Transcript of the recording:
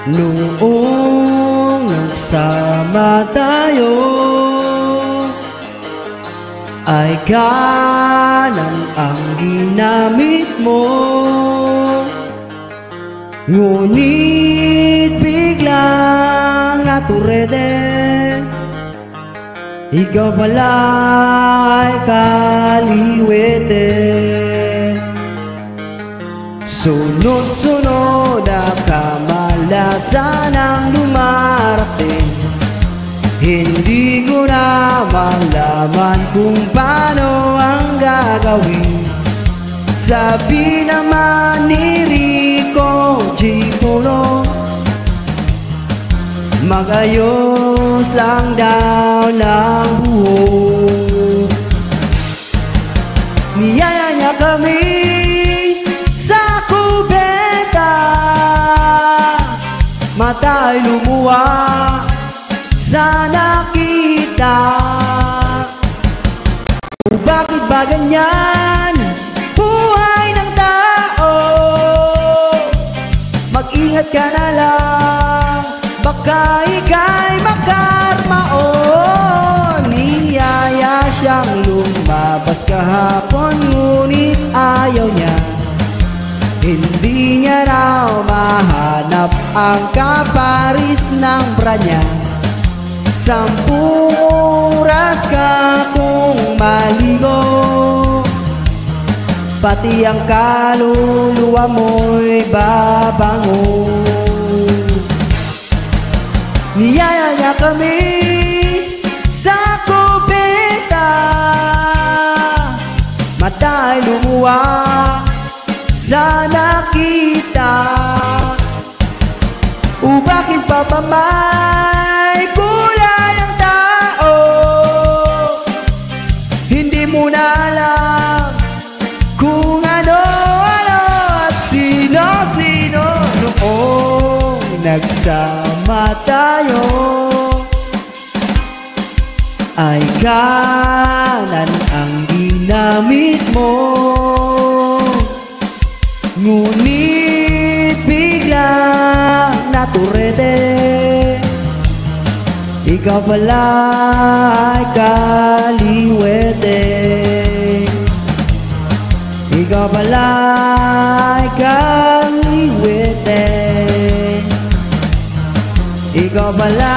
Noong nagsama tayo ay ganang ang ginamit mo, ngunit biglang naturede. Ikaw pala ay kaliwete. Sunod-sunod na kamalasan ang lumarating. Hindi ko na malaman kung paano ang gagawin. Sabi naman ni Rico G. Puno, magayos lang daw ng buhok. Niyaya niya kami sa kubeta, mata ay lumuwa sa nakita. O bakit ba ganyan buhay ng tao? Mag-ingat ka na lang, baka ika'y makarmaon. Niyaya siyang lumabas kahapon, ngunit ayaw niya. Hindi niya raw mahanap ang kaparis ng bra niya. 10 oras ka kung maligo, pati ang kaluluwa mo'y babango. Niyaya niya kami sa kubeta, mata ay lumuwa sa nakita. O bakit pa ba may kulay ang tao? Hindi mo na alam kung ano-ano at sino-sino. Noong nagsama tayo ay kanan ang ginamit mo, ngunit biglang naturede. Ikaw pala ay kaliwete. Ikaw pala ay kaliwete. Ikaw pala